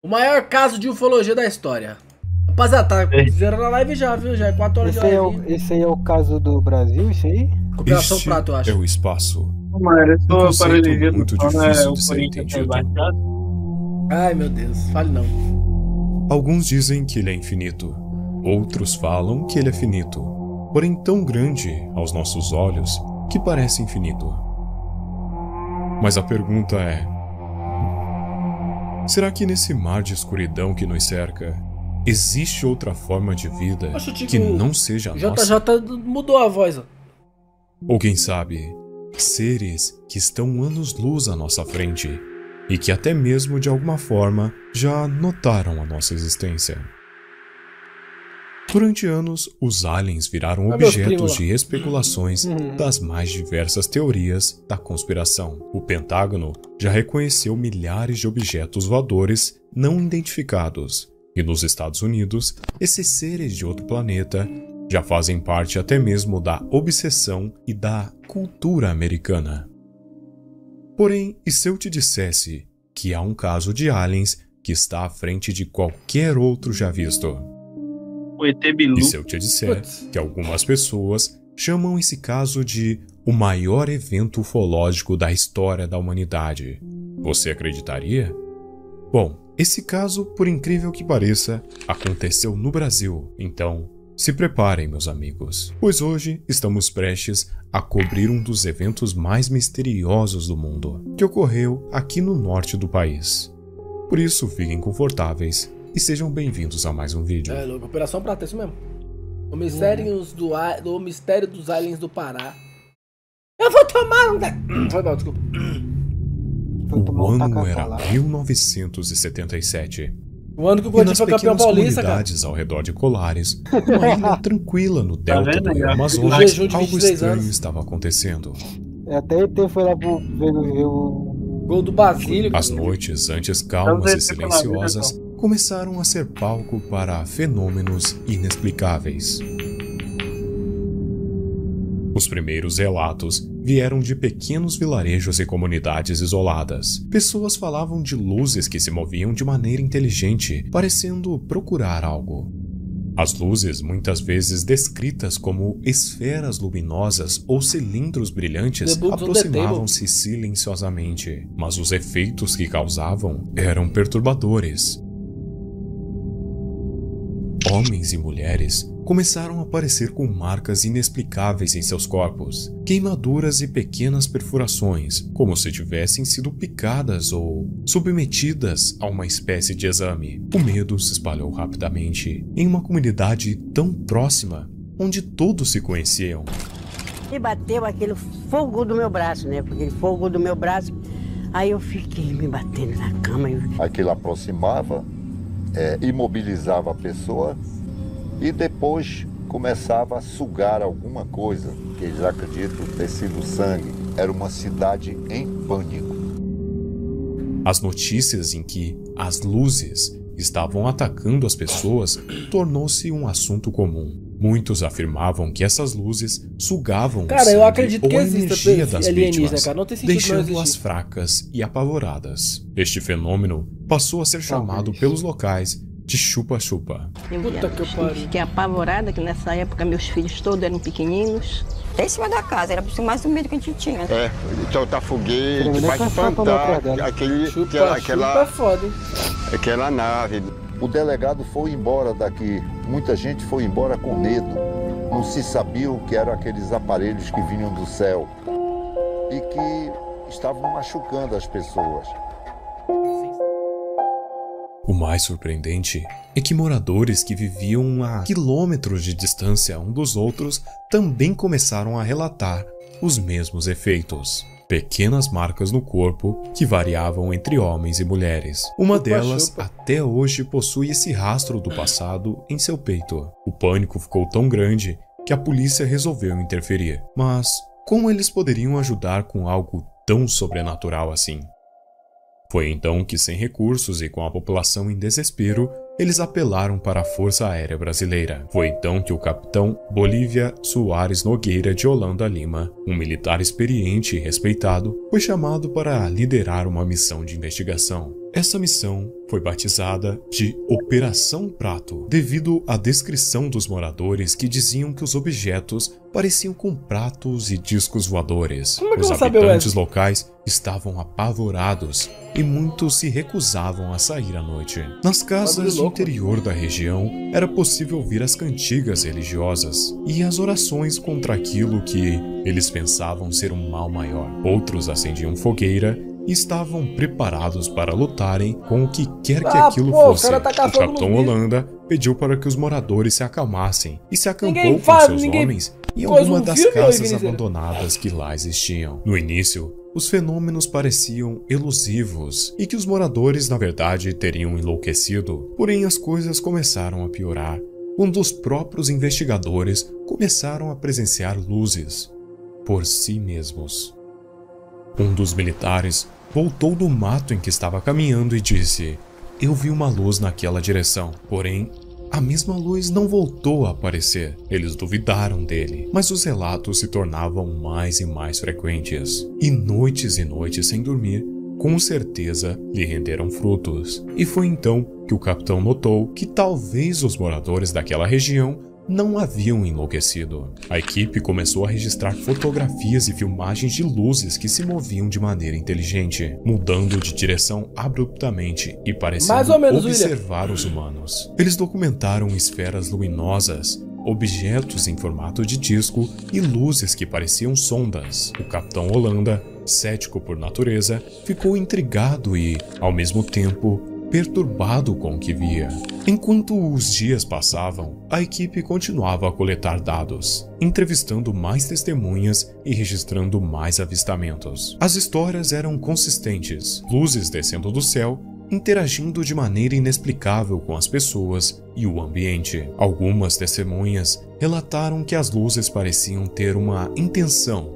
O maior caso de ufologia da história. Rapaziada, tá zerando a live já, viu? Já é 4 horas de live. Esse aí é o caso do Brasil, isso aí? Cooperação Prato, eu acho. É o espaço. Mano, Um conceito muito difícil de ser entendido. Ai, meu Deus, fale não. Alguns dizem que ele é infinito. Outros falam que ele é finito. Porém tão grande aos nossos olhos que parece infinito. Mas a pergunta é: será que nesse mar de escuridão que nos cerca, existe outra forma de vida que não seja a nossa? JJ mudou a voz, ó. Ou quem sabe, seres que estão anos-luz à nossa frente e que até mesmo de alguma forma já notaram a nossa existência. Durante anos, os aliens viraram objetos de especulações das mais diversas teorias da conspiração. O Pentágono já reconheceu milhares de objetos voadores não identificados, e nos Estados Unidos, esses seres de outro planeta já fazem parte até mesmo da obsessão e da cultura americana. Porém, e se eu te dissesse que há um caso de aliens que está à frente de qualquer outro já visto? O ET Bilu. E se eu te disser que algumas pessoas chamam esse caso de o maior evento ufológico da história da humanidade, você acreditaria? Bom, esse caso, por incrível que pareça, aconteceu no Brasil, então se preparem, meus amigos, pois hoje estamos prestes a cobrir um dos eventos mais misteriosos do mundo, que ocorreu aqui no norte do país. Por isso, fiquem confortáveis e sejam bem-vindos a mais um vídeo. É louco, Operação Prata, é isso mesmo. O mistério dos aliens do Pará. Eu vou tomar um... Foi mal, desculpa. O ano era 1977. O ano que o Corinthians foi campeão paulista, cara. Comunidades ao redor de Colares, uma ilha tranquila no delta do Rio Amazonas, algo estranho estava acontecendo. Até ET foi lá ver o gol do Basílio. As noites, antes calmas e silenciosas, começaram a ser palco para fenômenos inexplicáveis. Os primeiros relatos vieram de pequenos vilarejos e comunidades isoladas. Pessoas falavam de luzes que se moviam de maneira inteligente, parecendo procurar algo. As luzes, muitas vezes descritas como esferas luminosas ou cilindros brilhantes, aproximavam-se silenciosamente, mas os efeitos que causavam eram perturbadores. Homens e mulheres começaram a aparecer com marcas inexplicáveis em seus corpos, queimaduras e pequenas perfurações, como se tivessem sido picadas ou submetidas a uma espécie de exame. O medo se espalhou rapidamente em uma comunidade tão próxima, onde todos se conheciam. E bateu aquele fogo do meu braço, né? Aquele fogo do meu braço. Aí eu fiquei me batendo na cama. Aquilo aproximava, imobilizava a pessoa e depois começava a sugar alguma coisa, que eles acreditam ter sido sangue. Era uma cidade em pânico. As notícias em que as luzes estavam atacando as pessoas tornou-se um assunto comum. Muitos afirmavam que essas luzes sugavam o sangue eu acredito que ou a energia das vítimas, cara. Não tem sentido deixando-as fracas e apavoradas. Este fenômeno passou a ser chamado pelos locais de chupa-chupa. Puta que pariu. Fiquei apavorada, que nessa época meus filhos todos eram pequeninos. Até em cima da casa, era mais o medo que a gente tinha. Soltar foguete, vai espantar aquela nave. O delegado foi embora daqui, muita gente foi embora com medo. Não se sabia o que eram aqueles aparelhos que vinham do céu e que estavam machucando as pessoas. O mais surpreendente é que moradores que viviam a quilômetros de distância um dos outros também começaram a relatar os mesmos efeitos. Pequenas marcas no corpo que variavam entre homens e mulheres. Uma delas até hoje possui esse rastro do passado em seu peito. O pânico ficou tão grande que a polícia resolveu interferir. Mas como eles poderiam ajudar com algo tão sobrenatural assim? Foi então que, sem recursos e com a população em desespero, eles apelaram para a Força Aérea Brasileira. Foi então que o capitão Bolívia Soares Nogueira de Holanda Lima, um militar experiente e respeitado, foi chamado para liderar uma missão de investigação. Essa missão foi batizada de Operação Prato, devido à descrição dos moradores que diziam que os objetos pareciam com pratos e discos voadores. Como é que eu Os vou saber, habitantes Wesley? locais estavam apavorados e muitos se recusavam a sair à noite. Nas casas do interior da região, era possível ouvir as cantigas religiosas e as orações contra aquilo que eles pensavam ser um mal maior. Outros acendiam fogueira e estavam preparados para lutarem com o que quer que aquilo fosse. cara tá O caçando Capitão no bicho. Holanda pediu para que os moradores se acalmassem e se acampou Ninguém com faz, seus ninguém homens em pôs alguma um das filme, ô, casas Vinícius? abandonadas que lá existiam. No início, os fenômenos pareciam elusivos e que os moradores, na verdade, teriam enlouquecido. Porém, as coisas começaram a piorar quando os próprios investigadores começaram a presenciar luzes por si mesmos. Um dos militares voltou do mato em que estava caminhando e disse: "Eu vi uma luz naquela direção." Porém, a mesma luz não voltou a aparecer. Eles duvidaram dele, mas os relatos se tornavam mais e mais frequentes. E noites sem dormir, com certeza lhe renderam frutos. E foi então que o capitão notou que talvez os moradores daquela região não haviam enlouquecido. A equipe começou a registrar fotografias e filmagens de luzes que se moviam de maneira inteligente, mudando de direção abruptamente e parecendo Mais ou menos, observar os humanos. Eles documentaram esferas luminosas, objetos em formato de disco e luzes que pareciam sondas. O Capitão Holanda, cético por natureza, ficou intrigado e, ao mesmo tempo, perturbado com o que via. Enquanto os dias passavam, a equipe continuava a coletar dados, entrevistando mais testemunhas e registrando mais avistamentos. As histórias eram consistentes: luzes descendo do céu, interagindo de maneira inexplicável com as pessoas e o ambiente. Algumas testemunhas relataram que as luzes pareciam ter uma intenção,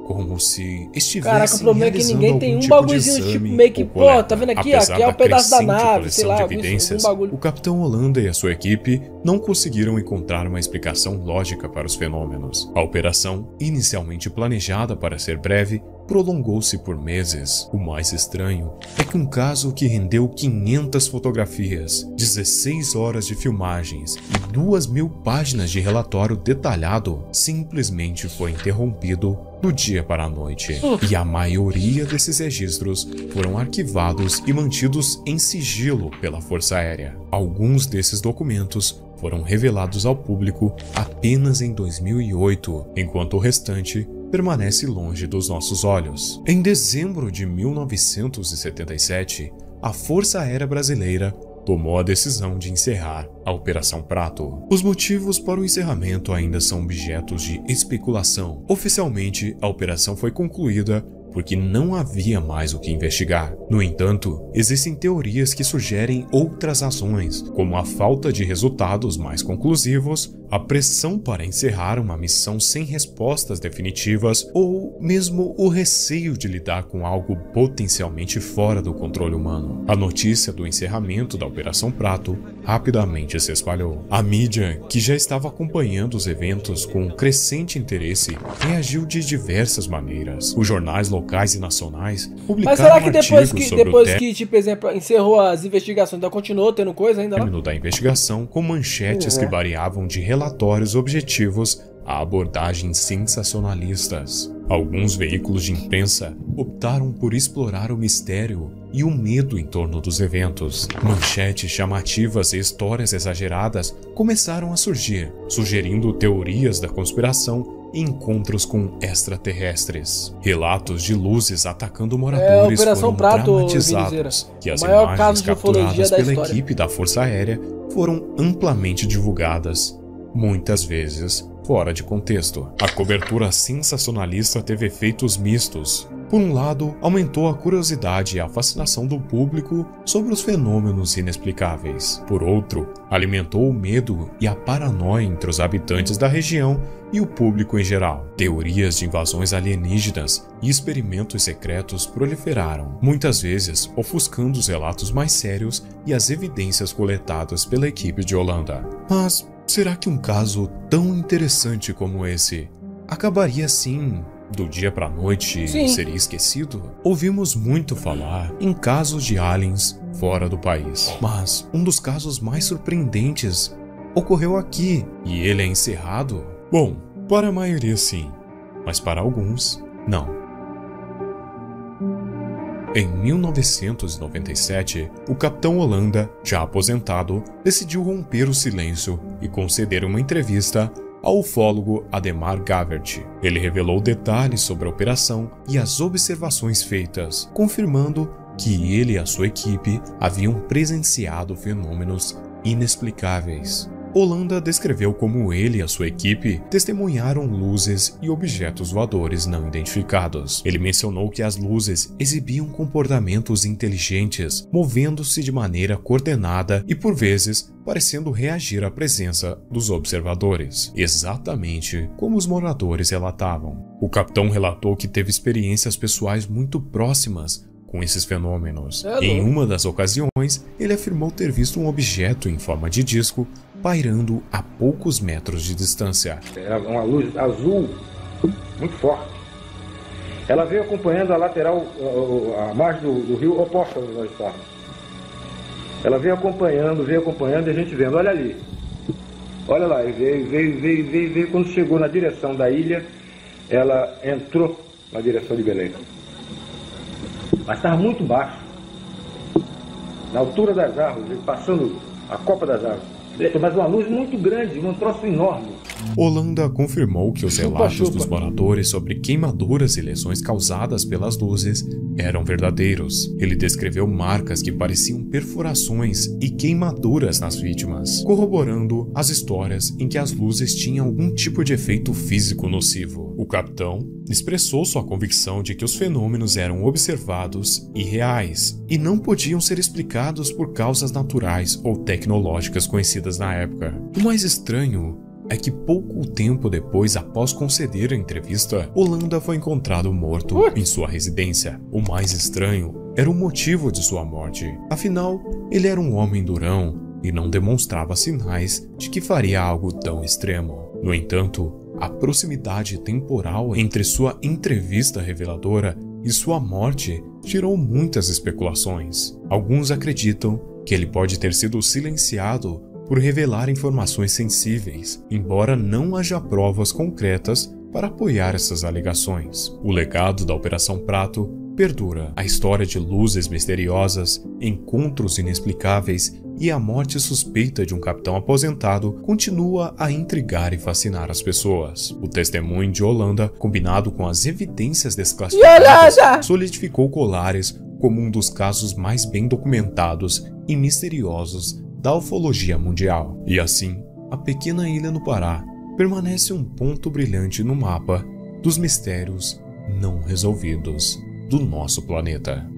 como se estivessem Caraca, o problema é que realizando ninguém tem algum um tipo de bagulhozinho exame tipo meio que, ou pô, coleta. tá vendo aqui? Apesar Aqui é da o pedaço da crescente nave, coleção sei lá, de algum evidências, bagulho. o Capitão Holanda e a sua equipe não conseguiram encontrar uma explicação lógica para os fenômenos. A operação, inicialmente planejada para ser breve, prolongou-se por meses. O mais estranho é que um caso que rendeu 500 fotografias, 16 horas de filmagens e 2.000 páginas de relatório detalhado simplesmente foi interrompido do dia para a noite. E a maioria desses registros foram arquivados e mantidos em sigilo pela Força Aérea. Alguns desses documentos foram revelados ao público apenas em 2008, enquanto o restante permanece longe dos nossos olhos. Em dezembro de 1977, a Força Aérea Brasileira tomou a decisão de encerrar a Operação Prato. Os motivos para o encerramento ainda são objetos de especulação. Oficialmente, a operação foi concluída porque não havia mais o que investigar. No entanto, existem teorias que sugerem outras razões, como a falta de resultados mais conclusivos, a pressão para encerrar uma missão sem respostas definitivas ou mesmo o receio de lidar com algo potencialmente fora do controle humano. A notícia do encerramento da Operação Prato rapidamente se espalhou. A mídia, que já estava acompanhando os eventos com crescente interesse, reagiu de diversas maneiras. Os jornais locais e nacionais publicaram Mas será que depois artigos que, sobre o tipo, exemplo, encerrou as investigações, ainda continuou tendo coisa ainda lá? término da investigação, com manchetes que variavam de relatórios objetivos a abordagens sensacionalistas. Alguns veículos de imprensa optaram por explorar o mistério e o medo em torno dos eventos. Manchetes chamativas e histórias exageradas começaram a surgir, sugerindo teorias da conspiração e encontros com extraterrestres. Relatos de luzes atacando moradores Operação foram Prato, dramatizados, Vinizeira. que as O maior imagens caso de ufologia capturadas da pela história. equipe da Força Aérea foram amplamente divulgadas, muitas vezes fora de contexto. A cobertura sensacionalista teve efeitos mistos. Por um lado, aumentou a curiosidade e a fascinação do público sobre os fenômenos inexplicáveis. Por outro, alimentou o medo e a paranoia entre os habitantes da região e o público em geral. Teorias de invasões alienígenas e experimentos secretos proliferaram, muitas vezes ofuscando os relatos mais sérios e as evidências coletadas pela equipe de Holanda. Mas será que um caso tão interessante como esse acabaria assim do dia pra noite Sim. seria esquecido? Ouvimos muito falar em casos de aliens fora do país, mas um dos casos mais surpreendentes ocorreu aqui, e ele é encerrado? Bom, para a maioria sim, mas para alguns, não. Em 1997, o capitão Holanda, já aposentado, decidiu romper o silêncio e conceder uma entrevista ao ufólogo Ademar Gavert. Ele revelou detalhes sobre a operação e as observações feitas, confirmando que ele e a sua equipe haviam presenciado fenômenos inexplicáveis. Holanda descreveu como ele e a sua equipe testemunharam luzes e objetos voadores não identificados. Ele mencionou que as luzes exibiam comportamentos inteligentes, movendo-se de maneira coordenada e, por vezes, parecendo reagir à presença dos observadores, exatamente como os moradores relatavam. O capitão relatou que teve experiências pessoais muito próximas com esses fenômenos. Em uma das ocasiões, ele afirmou ter visto um objeto em forma de disco pairando a poucos metros de distância. Era uma luz azul muito forte. Ela veio acompanhando a lateral, a margem do rio oposta onde nós estávamos. Ela veio acompanhando e a gente vendo, olha ali. Olha lá, veio. Quando chegou na direção da ilha, ela entrou na direção de Belém. Mas estava muito baixo, na altura das árvores, passando a copa das árvores. Mas uma luz muito grande, um troço enorme. Holanda confirmou que os relatos dos moradores sobre queimaduras e lesões causadas pelas luzes eram verdadeiros. Ele descreveu marcas que pareciam perfurações e queimaduras nas vítimas, corroborando as histórias em que as luzes tinham algum tipo de efeito físico nocivo. O capitão expressou sua convicção de que os fenômenos eram observados e reais, e não podiam ser explicados por causas naturais ou tecnológicas conhecidas na época. O mais estranho é que pouco tempo depois, após conceder a entrevista, Holanda foi encontrado morto em sua residência. O mais estranho era o motivo de sua morte. Afinal, ele era um homem durão e não demonstrava sinais de que faria algo tão extremo. No entanto, a proximidade temporal entre sua entrevista reveladora e sua morte gerou muitas especulações. Alguns acreditam que ele pode ter sido silenciado por revelar informações sensíveis, embora não haja provas concretas para apoiar essas alegações. O legado da Operação Prato perdura. A história de luzes misteriosas, encontros inexplicáveis e a morte suspeita de um capitão aposentado continua a intrigar e fascinar as pessoas. O testemunho de Holanda, combinado com as evidências desclassificadas, solidificou Colares como um dos casos mais bem documentados e misteriosos da ufologia mundial. E assim, a pequena ilha no Pará permanece um ponto brilhante no mapa dos mistérios não resolvidos do nosso planeta.